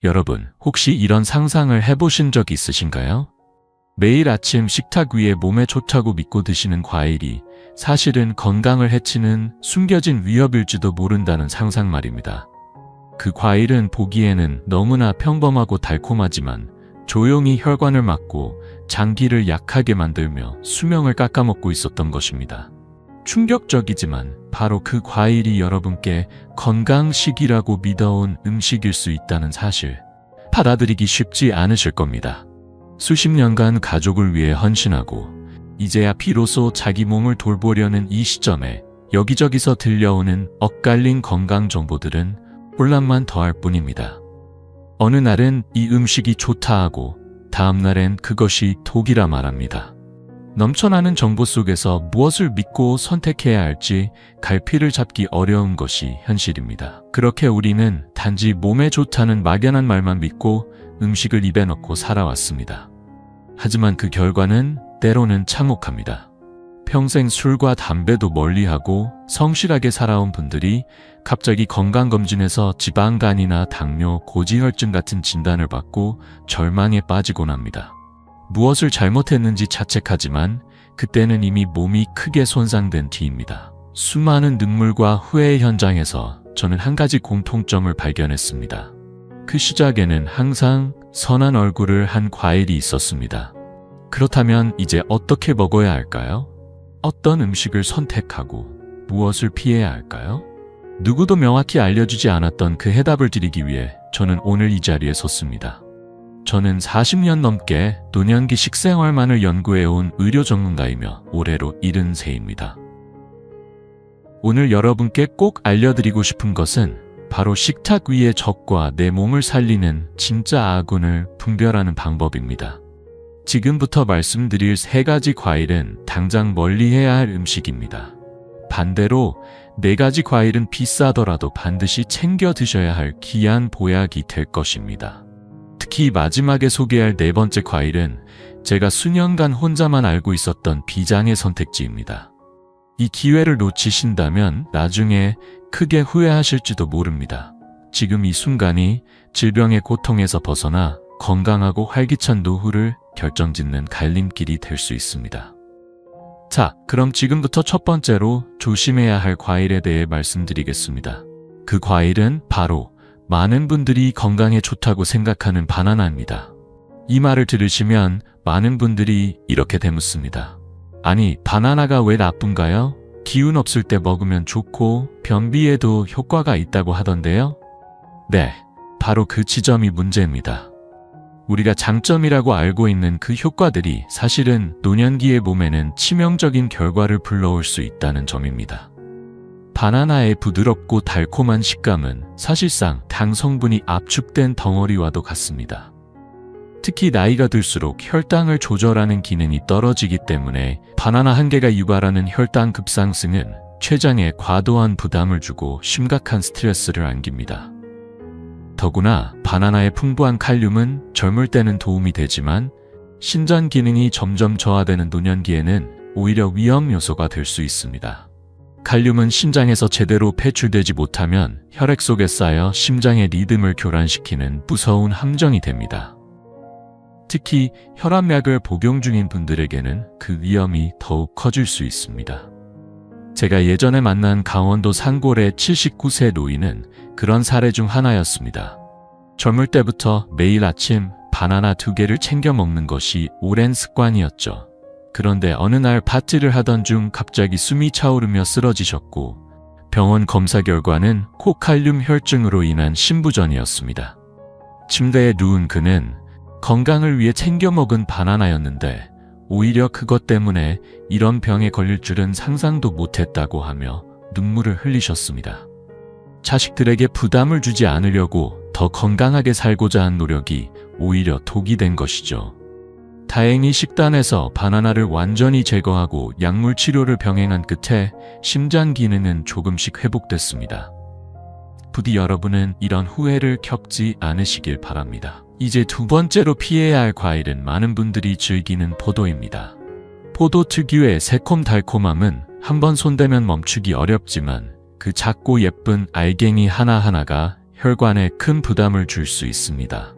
여러분, 혹시 이런 상상을 해보신 적 있으신가요? 매일 아침 식탁 위에 몸에 좋다고 믿고 드시는 과일이 사실은 건강을 해치는 숨겨진 위협일지도 모른다는 상상 말입니다. 그 과일은 보기에는 너무나 평범하고 달콤하지만 조용히 혈관을 막고 장기를 약하게 만들며 수명을 깎아먹고 있었던 것입니다. 충격적이지만 바로 그 과일이 여러분께 건강식이라고 믿어온 음식일 수 있다는 사실, 받아들이기 쉽지 않으실 겁니다. 수십 년간 가족을 위해 헌신하고 이제야 비로소 자기 몸을 돌보려는 이 시점에 여기저기서 들려오는 엇갈린 건강 정보들은 혼란만 더할 뿐입니다. 어느 날은 이 음식이 좋다 하고 다음 날엔 그것이 독이라 말합니다. 넘쳐나는 정보 속에서 무엇을 믿고 선택해야 할지 갈피를 잡기 어려운 것이 현실입니다. 그렇게 우리는 단지 몸에 좋다는 막연한 말만 믿고 음식을 입에 넣고 살아왔습니다. 하지만 그 결과는 때로는 참혹합니다. 평생 술과 담배도 멀리하고 성실하게 살아온 분들이 갑자기 건강검진에서 지방간이나 당뇨, 고지혈증 같은 진단을 받고 절망에 빠지곤 합니다. 무엇을 잘못했는지 자책하지만 그때는 이미 몸이 크게 손상된 뒤입니다. 수많은 눈물과 후회의 현장에서 저는 한 가지 공통점을 발견했습니다. 그 시작에는 항상 선한 얼굴을 한 과일이 있었습니다. 그렇다면 이제 어떻게 먹어야 할까요? 어떤 음식을 선택하고 무엇을 피해야 할까요? 누구도 명확히 알려주지 않았던 그 해답을 드리기 위해 저는 오늘 이 자리에 섰습니다. 저는 40년 넘게 노년기 식생활만을 연구해온 의료 전문가이며 올해로 70세입니다. 오늘 여러분께 꼭 알려드리고 싶은 것은 바로 식탁 위의 적과 내 몸을 살리는 진짜 아군을 분별하는 방법입니다. 지금부터 말씀드릴 3가지 과일은 당장 멀리해야 할 음식입니다. 반대로 4가지 과일은 비싸더라도 반드시 챙겨 드셔야 할 귀한 보약이 될 것입니다. 특히 마지막에 소개할 4번째 과일은 제가 수년간 혼자만 알고 있었던 비장의 선택지입니다. 이 기회를 놓치신다면 나중에 크게 후회하실지도 모릅니다. 지금 이 순간이 질병의 고통에서 벗어나 건강하고 활기찬 노후를 결정짓는 갈림길이 될 수 있습니다. 자, 그럼 지금부터 첫 번째로 조심해야 할 과일에 대해 말씀드리겠습니다. 그 과일은 바로 많은 분들이 건강에 좋다고 생각하는 바나나입니다. 이 말을 들으시면 많은 분들이 이렇게 되묻습니다. 아니, 바나나가 왜 나쁜가요? 기운 없을 때 먹으면 좋고 변비에도 효과가 있다고 하던데요? 네, 바로 그 지점이 문제입니다. 우리가 장점이라고 알고 있는 그 효과들이 사실은 노년기의 몸에는 치명적인 결과를 불러올 수 있다는 점입니다. 바나나의 부드럽고 달콤한 식감은 사실상 당 성분이 압축된 덩어리와도 같습니다. 특히 나이가 들수록 혈당을 조절하는 기능이 떨어지기 때문에 바나나 한 개가 유발하는 혈당 급상승은 췌장에 과도한 부담을 주고 심각한 스트레스를 안깁니다. 더구나 바나나의 풍부한 칼륨은 젊을 때는 도움이 되지만 신장 기능이 점점 저하되는 노년기에는 오히려 위험 요소가 될 수 있습니다. 칼륨은 신장에서 제대로 배출되지 못하면 혈액 속에 쌓여 심장의 리듬을 교란시키는 무서운 함정이 됩니다. 특히 혈압약을 복용 중인 분들에게는 그 위험이 더욱 커질 수 있습니다. 제가 예전에 만난 강원도 산골의 79세 노인은 그런 사례 중 하나였습니다. 젊을 때부터 매일 아침 바나나 2개를 챙겨 먹는 것이 오랜 습관이었죠. 그런데 어느 날 밭일을 하던 중 갑자기 숨이 차오르며 쓰러지셨고 병원 검사 결과는 코칼륨 혈증으로 인한 심부전이었습니다. 침대에 누운 그는 건강을 위해 챙겨 먹은 바나나였는데 오히려 그것 때문에 이런 병에 걸릴 줄은 상상도 못했다고 하며 눈물을 흘리셨습니다. 자식들에게 부담을 주지 않으려고 더 건강하게 살고자 한 노력이 오히려 독이 된 것이죠. 다행히 식단에서 바나나를 완전히 제거하고 약물 치료를 병행한 끝에 심장 기능은 조금씩 회복됐습니다. 부디 여러분은 이런 후회를 겪지 않으시길 바랍니다. 이제 2번째로 피해야 할 과일은 많은 분들이 즐기는 포도입니다. 포도 특유의 새콤달콤함은 한번 손대면 멈추기 어렵지만 그 작고 예쁜 알갱이 하나하나가 혈관에 큰 부담을 줄 수 있습니다.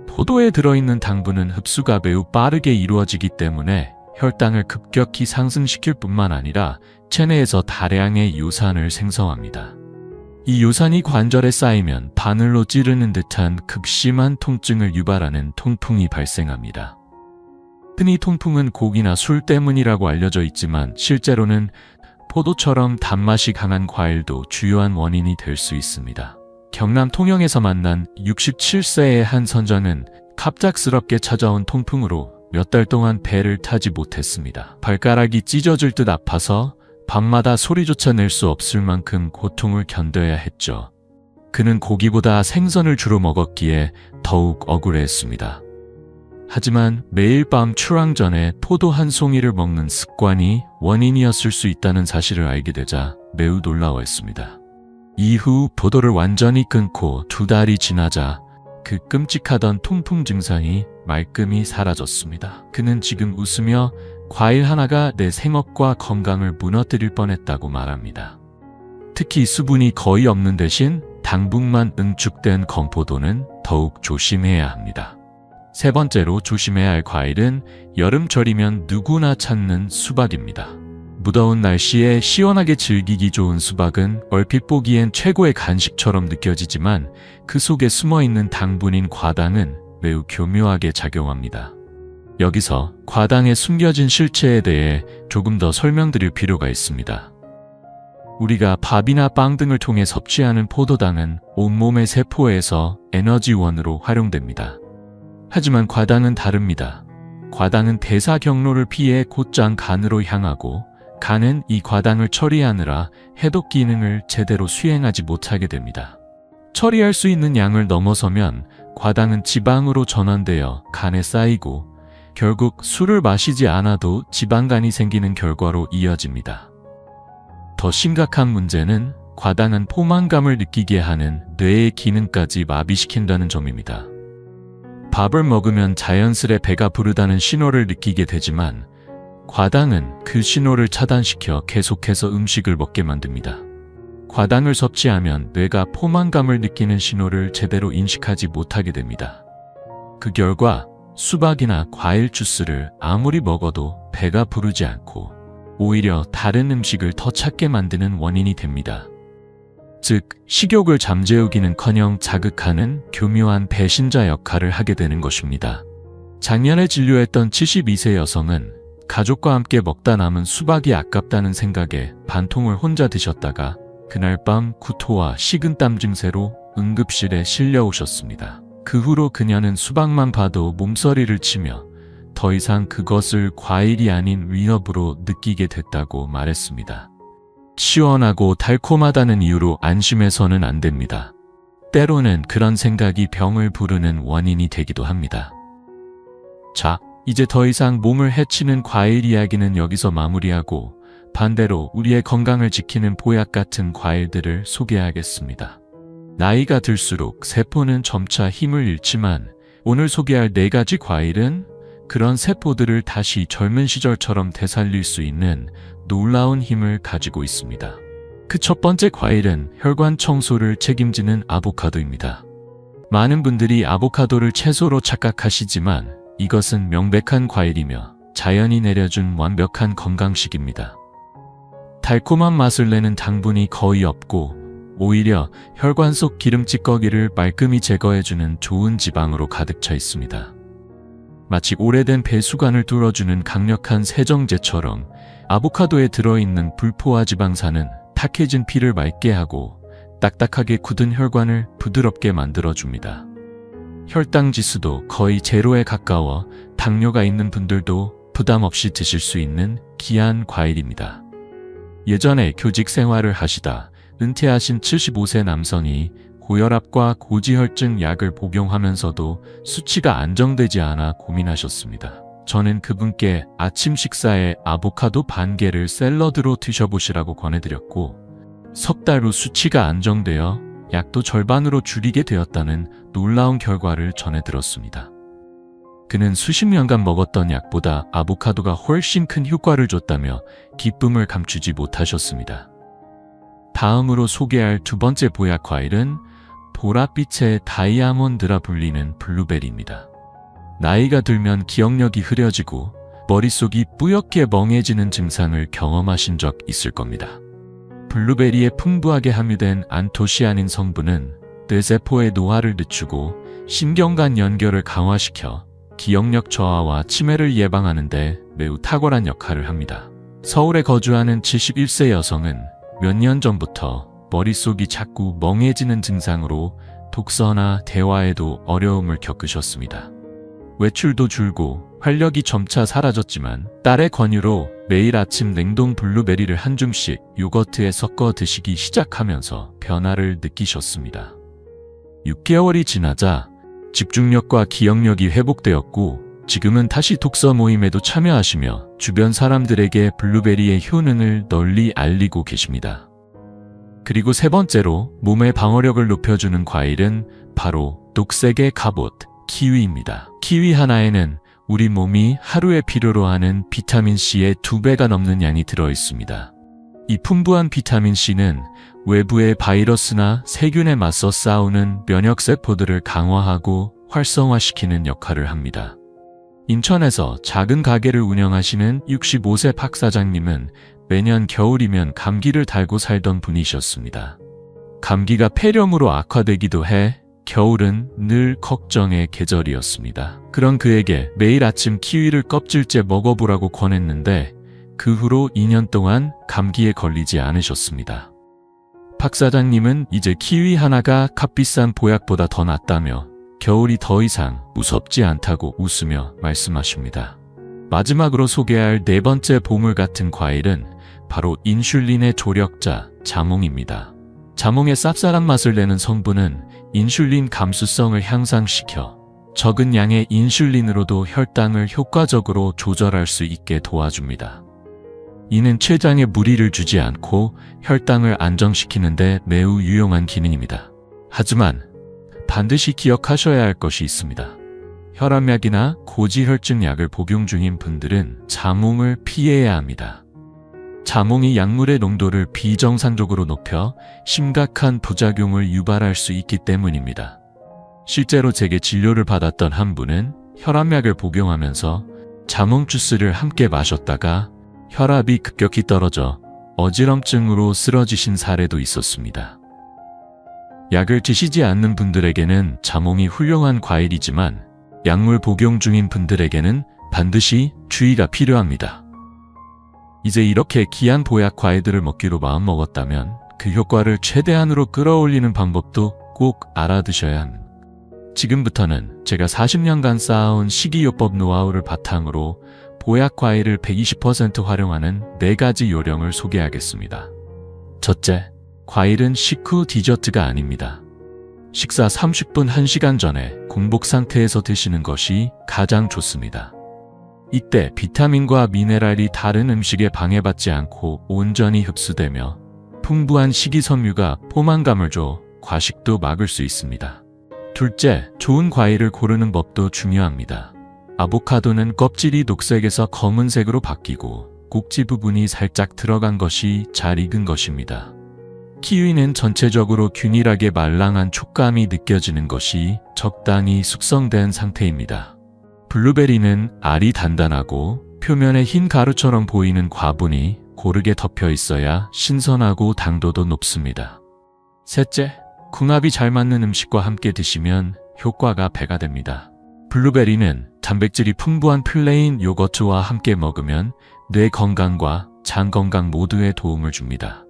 포도에 들어있는 당분은 흡수가 매우 빠르게 이루어지기 때문에 혈당을 급격히 상승시킬 뿐만 아니라 체내에서 다량의 요산을 생성합니다. 이 요산이 관절에 쌓이면 바늘로 찌르는 듯한 극심한 통증을 유발하는 통풍이 발생합니다. 흔히 통풍은 고기나 술 때문이라고 알려져 있지만 실제로는 포도처럼 단맛이 강한 과일도 주요한 원인이 될 수 있습니다. 경남 통영에서 만난 67세의 한 선장은 갑작스럽게 찾아온 통풍으로 몇 달 동안 배를 타지 못했습니다. 발가락이 찢어질 듯 아파서 밤마다 소리조차 낼 수 없을 만큼 고통을 견뎌야 했죠. 그는 고기보다 생선을 주로 먹었기에 더욱 억울해했습니다. 하지만 매일 밤 출항 전에 포도 한 송이를 먹는 습관이 원인이었을 수 있다는 사실을 알게 되자 매우 놀라워했습니다. 이후 포도를 완전히 끊고 2달이 지나자 그 끔찍하던 통풍 증상이 말끔히 사라졌습니다. 그는 지금 웃으며 과일 하나가 내 생업과 건강을 무너뜨릴 뻔했다고 말합니다. 특히 수분이 거의 없는 대신 당분만 응축된 건포도는 더욱 조심해야 합니다. 세 번째로 조심해야 할 과일은 여름철이면 누구나 찾는 수박입니다. 무더운 날씨에 시원하게 즐기기 좋은 수박은 얼핏 보기엔 최고의 간식처럼 느껴지지만 그 속에 숨어있는 당분인 과당은 매우 교묘하게 작용합니다. 여기서 과당의 숨겨진 실체에 대해 조금 더 설명드릴 필요가 있습니다. 우리가 밥이나 빵 등을 통해 섭취하는 포도당은 온몸의 세포에서 에너지원으로 활용됩니다. 하지만 과당은 다릅니다. 과당은 대사 경로를 피해 곧장 간으로 향하고 간은 이 과당을 처리하느라 해독 기능을 제대로 수행하지 못하게 됩니다. 처리할 수 있는 양을 넘어서면 과당은 지방으로 전환되어 간에 쌓이고 결국 술을 마시지 않아도 지방간이 생기는 결과로 이어집니다. 더 심각한 문제는 과당은 포만감을 느끼게 하는 뇌의 기능까지 마비시킨다는 점입니다. 밥을 먹으면 자연스레 배가 부르다는 신호를 느끼게 되지만 과당은 그 신호를 차단시켜 계속해서 음식을 먹게 만듭니다. 과당을 섭취하면 뇌가 포만감을 느끼는 신호를 제대로 인식하지 못하게 됩니다. 그 결과 수박이나 과일 주스를 아무리 먹어도 배가 부르지 않고 오히려 다른 음식을 더 찾게 만드는 원인이 됩니다. 즉, 식욕을 잠재우기는커녕 자극하는 교묘한 배신자 역할을 하게 되는 것입니다. 작년에 진료했던 72세 여성은 가족과 함께 먹다 남은 수박이 아깝다는 생각에 반통을 혼자 드셨다가 그날 밤 구토와 식은땀 증세로 응급실에 실려오셨습니다. 그 후로 그녀는 수박만 봐도 몸서리를 치며 더 이상 그것을 과일이 아닌 위협으로 느끼게 됐다고 말했습니다. 시원하고 달콤하다는 이유로 안심해서는 안 됩니다. 때로는 그런 생각이 병을 부르는 원인이 되기도 합니다. 자, 이제 더 이상 몸을 해치는 과일 이야기는 여기서 마무리하고 반대로 우리의 건강을 지키는 보약 같은 과일들을 소개하겠습니다. 나이가 들수록 세포는 점차 힘을 잃지만 오늘 소개할 4가지 과일은 그런 세포들을 다시 젊은 시절처럼 되살릴 수 있는 놀라운 힘을 가지고 있습니다. 그 첫 번째 과일은 혈관 청소를 책임지는 아보카도입니다. 많은 분들이 아보카도를 채소로 착각하시지만 이것은 명백한 과일이며 자연이 내려준 완벽한 건강식입니다. 달콤한 맛을 내는 당분이 거의 없고 오히려 혈관 속 기름 찌꺼기를 말끔히 제거해주는 좋은 지방으로 가득 차 있습니다. 마치 오래된 배수관을 뚫어주는 강력한 세정제처럼 아보카도에 들어있는 불포화 지방산은 탁해진 피를 맑게 하고 딱딱하게 굳은 혈관을 부드럽게 만들어줍니다. 혈당 지수도 거의 제로에 가까워 당뇨가 있는 분들도 부담 없이 드실 수 있는 귀한 과일입니다. 예전에 교직 생활을 하시다 은퇴하신 75세 남성이 고혈압과 고지혈증 약을 복용하면서도 수치가 안정되지 않아 고민하셨습니다. 저는 그분께 아침 식사에 아보카도 반 개를 샐러드로 드셔보시라고 권해드렸고 석 달 후 수치가 안정되어 약도 절반으로 줄이게 되었다는 놀라운 결과를 전해들었습니다. 그는 수십 년간 먹었던 약보다 아보카도가 훨씬 큰 효과를 줬다며 기쁨을 감추지 못하셨습니다. 다음으로 소개할 2번째 보약 과일은 보랏빛의 다이아몬드라 불리는 블루베리입니다. 나이가 들면 기억력이 흐려지고 머릿속이 뿌옇게 멍해지는 증상을 경험하신 적 있을 겁니다. 블루베리에 풍부하게 함유된 안토시아닌 성분은 뇌세포의 노화를 늦추고 신경간 연결을 강화시켜 기억력 저하와 치매를 예방하는 데 매우 탁월한 역할을 합니다. 서울에 거주하는 71세 여성은 몇 년 전부터 머릿속이 자꾸 멍해지는 증상으로 독서나 대화에도 어려움을 겪으셨습니다. 외출도 줄고 활력이 점차 사라졌지만 딸의 권유로 매일 아침 냉동 블루베리를 한 줌씩 요거트에 섞어 드시기 시작하면서 변화를 느끼셨습니다. 6개월이 지나자 집중력과 기억력이 회복되었고 지금은 다시 독서 모임에도 참여하시며 주변 사람들에게 블루베리의 효능을 널리 알리고 계십니다. 그리고 세 번째로 몸의 방어력을 높여주는 과일은 바로 녹색의 갑옷, 키위입니다. 키위 하나에는 우리 몸이 하루에 필요로 하는 비타민C의 2배가 넘는 양이 들어있습니다. 이 풍부한 비타민C는 외부의 바이러스나 세균에 맞서 싸우는 면역세포들을 강화하고 활성화시키는 역할을 합니다. 인천에서 작은 가게를 운영하시는 65세 박 사장님은 매년 겨울이면 감기를 달고 살던 분이셨습니다. 감기가 폐렴으로 악화되기도 해 겨울은 늘 걱정의 계절이었습니다. 그런 그에게 매일 아침 키위를 껍질째 먹어보라고 권했는데 그 후로 2년 동안 감기에 걸리지 않으셨습니다. 박 사장님은 이제 키위 하나가 값비싼 보약보다 더 낫다며 겨울이 더 이상 무섭지 않다고 웃으며 말씀하십니다. 마지막으로 소개할 네 번째 보물 같은 과일은 바로 인슐린의 조력자 자몽입니다. 자몽의 쌉쌀한 맛을 내는 성분은 인슐린 감수성을 향상시켜 적은 양의 인슐린으로도 혈당을 효과적으로 조절할 수 있게 도와줍니다. 이는 췌장에 무리를 주지 않고 혈당을 안정시키는 데 매우 유용한 기능입니다. 하지만 반드시 기억하셔야 할 것이 있습니다. 혈압약이나 고지혈증 약을 복용 중인 분들은 자몽을 피해야 합니다. 자몽이 약물의 농도를 비정상적으로 높여 심각한 부작용을 유발할 수 있기 때문입니다. 실제로 제게 진료를 받았던 한 분은 혈압약을 복용하면서 자몽 주스를 함께 마셨다가 혈압이 급격히 떨어져 어지럼증으로 쓰러지신 사례도 있었습니다. 약을 드시지 않는 분들에게는 자몽이 훌륭한 과일이지만 약물 복용 중인 분들에게는 반드시 주의가 필요합니다. 이제 이렇게 귀한 보약 과일들을 먹기로 마음먹었다면 그 효과를 최대한으로 끌어올리는 방법도 꼭 알아두셔야 합니다. 지금부터는 제가 40년간 쌓아온 식이요법 노하우를 바탕으로 보약 과일을 120% 활용하는 4가지 요령을 소개하겠습니다. 첫째, 과일은 식후 디저트가 아닙니다. 식사 30분 1시간 전에 공복 상태에서 드시는 것이 가장 좋습니다. 이때 비타민과 미네랄이 다른 음식에 방해받지 않고 온전히 흡수되며 풍부한 식이섬유가 포만감을 줘 과식도 막을 수 있습니다. 둘째, 좋은 과일을 고르는 법도 중요합니다. 아보카도는 껍질이 녹색에서 검은색으로 바뀌고 꼭지 부분이 살짝 들어간 것이 잘 익은 것입니다. 키위는 전체적으로 균일하게 말랑한 촉감이 느껴지는 것이 적당히 숙성된 상태입니다. 블루베리는 알이 단단하고 표면에 흰 가루처럼 보이는 과분이 고르게 덮여 있어야 신선하고 당도도 높습니다. 셋째, 궁합이 잘 맞는 음식과 함께 드시면 효과가 배가 됩니다. 블루베리는 단백질이 풍부한 플레인 요거트와 함께 먹으면 뇌 건강과 장 건강 모두에 도움을 줍니다.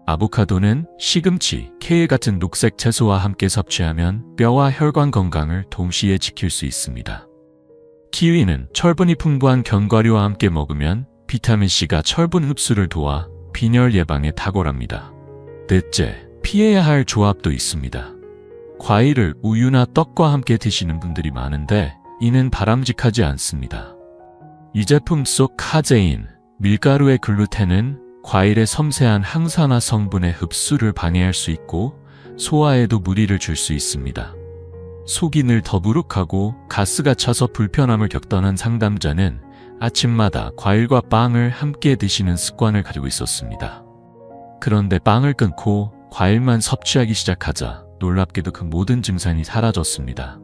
아보카도는 시금치, 케일 같은 녹색 채소와 함께 섭취하면 뼈와 혈관 건강을 동시에 지킬 수 있습니다. 키위는 철분이 풍부한 견과류와 함께 먹으면 비타민C가 철분 흡수를 도와 빈혈 예방에 탁월합니다. 넷째, 피해야 할 조합도 있습니다. 과일을 우유나 떡과 함께 드시는 분들이 많은데 이는 바람직하지 않습니다. 이 제품 속 카제인, 밀가루의 글루텐은 과일의 섬세한 항산화 성분의 흡수를 방해할 수 있고 소화에도 무리를 줄 수 있습니다. 속이 늘 더부룩하고 가스가 차서 불편함을 겪던 한 상담자는 아침마다 과일과 빵을 함께 드시는 습관을 가지고 있었습니다. 그런데 빵을 끊고 과일만 섭취하기 시작하자 놀랍게도 그 모든 증상이 사라졌습니다.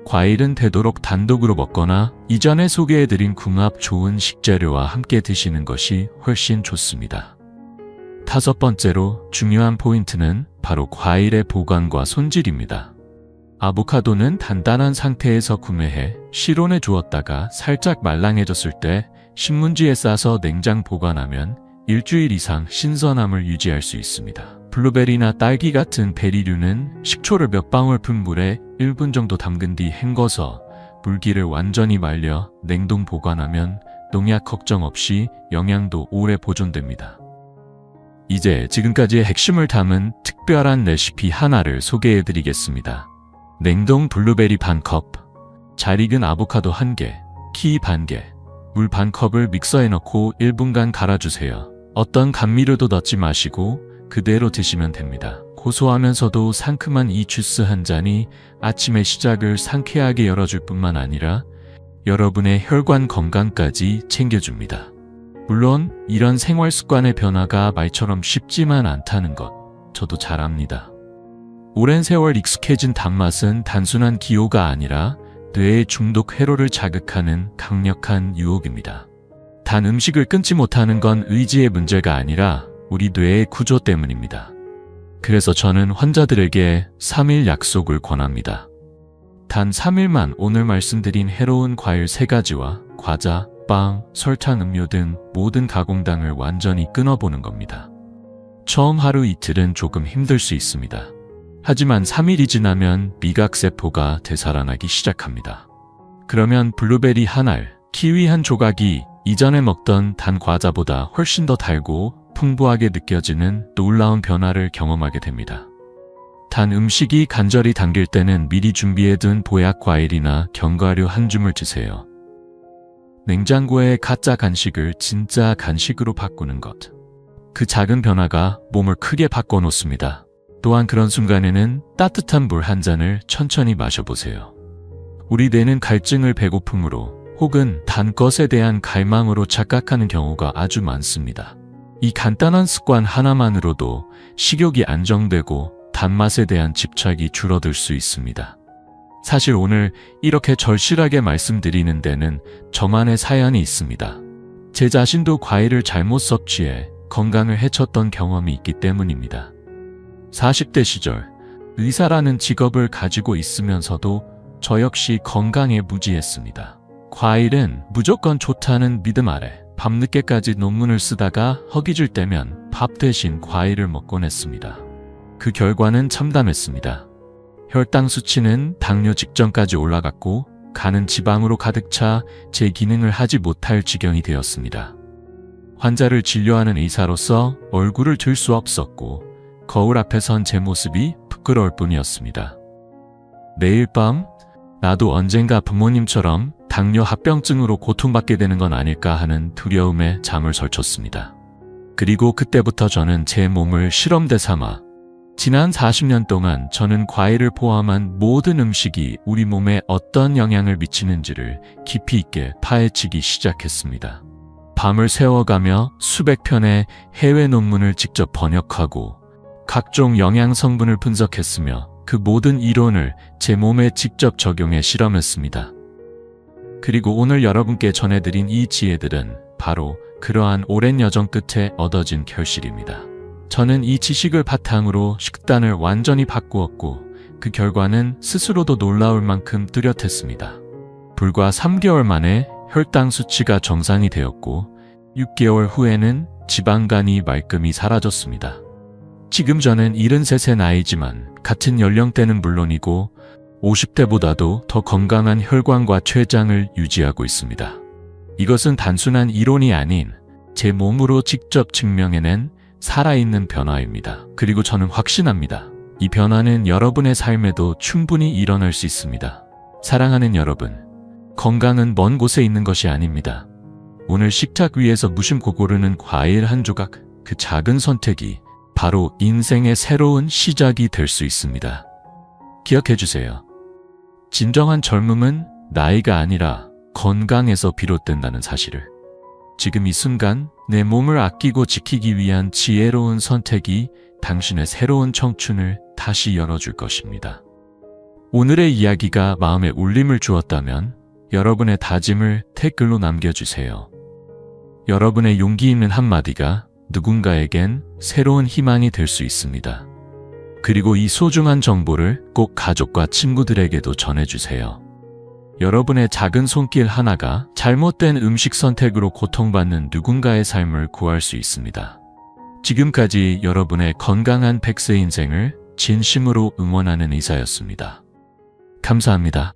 과일은 되도록 단독으로 먹거나 이전에 소개해드린 궁합 좋은 식재료와 함께 드시는 것이 훨씬 좋습니다. 5번째로 중요한 포인트는 바로 과일의 보관과 손질입니다. 아보카도는 단단한 상태에서 구매해 실온에 두었다가 살짝 말랑해졌을 때 신문지에 싸서 냉장 보관하면 일주일 이상 신선함을 유지할 수 있습니다. 블루베리나 딸기 같은 베리류는 식초를 몇 방울 푼 물에 1분 정도 담근 뒤 헹궈서 물기를 완전히 말려 냉동 보관하면 농약 걱정 없이 영양도 오래 보존됩니다. 이제 지금까지의 핵심을 담은 특별한 레시피 하나를 소개해드리겠습니다. 냉동 블루베리 반컵, 잘 익은 아보카도 1개, 키위 반개, 물 반컵을 믹서에 넣고 1분간 갈아주세요. 어떤 감미료도 넣지 마시고 그대로 드시면 됩니다. 고소하면서도 상큼한 이 주스 한 잔이 아침의 시작을 상쾌하게 열어줄 뿐만 아니라 여러분의 혈관 건강까지 챙겨줍니다. 물론 이런 생활 습관의 변화가 말처럼 쉽지만 않다는 것 저도 잘 압니다. 오랜 세월 익숙해진 단맛은 단순한 기호가 아니라 뇌의 중독 회로를 자극하는 강력한 유혹입니다. 단 음식을 끊지 못하는 건 의지의 문제가 아니라 우리 뇌의 구조 때문입니다. 그래서 저는 환자들에게 3일 약속을 권합니다. 단 3일만 오늘 말씀드린 해로운 과일 3가지와 과자, 빵, 설탕, 음료 등 모든 가공당을 완전히 끊어보는 겁니다. 처음 하루 이틀은 조금 힘들 수 있습니다. 하지만 3일이 지나면 미각세포가 되살아나기 시작합니다. 그러면 블루베리 한 알, 키위 한 조각이 이전에 먹던 단 과자보다 훨씬 더 달고 풍부하게 느껴지는 놀라운 변화를 경험하게 됩니다. 단 음식이 간절히 당길 때는 미리 준비해둔 보약 과일이나 견과류 한 줌을 드세요. 냉장고의 가짜 간식을 진짜 간식으로 바꾸는 것. 그 작은 변화가 몸을 크게 바꿔놓습니다. 또한 그런 순간에는 따뜻한 물 한 잔을 천천히 마셔보세요. 우리 뇌는 갈증을 배고픔으로 혹은 단 것에 대한 갈망으로 착각하는 경우가 아주 많습니다. 이 간단한 습관 하나만으로도 식욕이 안정되고 단맛에 대한 집착이 줄어들 수 있습니다. 사실 오늘 이렇게 절실하게 말씀드리는 데는 저만의 사연이 있습니다. 제 자신도 과일을 잘못 섭취해 건강을 해쳤던 경험이 있기 때문입니다. 40대 시절 의사라는 직업을 가지고 있으면서도 저 역시 건강에 무지했습니다. 과일은 무조건 좋다는 믿음 아래 밤늦게까지 논문을 쓰다가 허기질 때면 밥 대신 과일을 먹곤 했습니다. 그 결과는 참담했습니다. 혈당 수치는 당뇨 직전까지 올라갔고 간은 지방으로 가득 차 제 기능을 하지 못할 지경이 되었습니다. 환자를 진료하는 의사로서 얼굴을 들 수 없었고 거울 앞에 선 제 모습이 부끄러울 뿐이었습니다. 매일 밤 나도 언젠가 부모님처럼 당뇨 합병증으로 고통받게 되는 건 아닐까 하는 두려움에 잠을 설쳤습니다. 그리고 그때부터 저는 제 몸을 실험대 삼아 지난 40년 동안 저는 과일을 포함한 모든 음식이 우리 몸에 어떤 영향을 미치는지를 깊이 있게 파헤치기 시작했습니다. 밤을 새워가며 수백 편의 해외 논문을 직접 번역하고 각종 영양 성분을 분석했으며 그 모든 이론을 제 몸에 직접 적용해 실험했습니다. 그리고 오늘 여러분께 전해드린 이 지혜들은 바로 그러한 오랜 여정 끝에 얻어진 결실입니다. 저는 이 지식을 바탕으로 식단을 완전히 바꾸었고 그 결과는 스스로도 놀라울 만큼 뚜렷했습니다. 불과 3개월 만에 혈당 수치가 정상이 되었고 6개월 후에는 지방간이 말끔히 사라졌습니다. 지금 저는 73세 나이지만 같은 연령대는 물론이고 50대보다도 더 건강한 혈관과 췌장을 유지하고 있습니다. 이것은 단순한 이론이 아닌 제 몸으로 직접 증명해낸 살아있는 변화입니다. 그리고 저는 확신합니다. 이 변화는 여러분의 삶에도 충분히 일어날 수 있습니다. 사랑하는 여러분, 건강은 먼 곳에 있는 것이 아닙니다. 오늘 식탁 위에서 무심코 고르는 과일 한 조각, 그 작은 선택이 바로 인생의 새로운 시작이 될 수 있습니다. 기억해주세요. 진정한 젊음은 나이가 아니라 건강에서 비롯된다는 사실을. 지금 이 순간 내 몸을 아끼고 지키기 위한 지혜로운 선택이 당신의 새로운 청춘을 다시 열어줄 것입니다. 오늘의 이야기가 마음에 울림을 주었다면 여러분의 다짐을 댓글로 남겨주세요. 여러분의 용기 있는 한마디가 누군가에겐 새로운 희망이 될 수 있습니다. 그리고 이 소중한 정보를 꼭 가족과 친구들에게도 전해주세요. 여러분의 작은 손길 하나가 잘못된 음식 선택으로 고통받는 누군가의 삶을 구할 수 있습니다. 지금까지 여러분의 건강한 100세 인생을 진심으로 응원하는 의사였습니다. 감사합니다.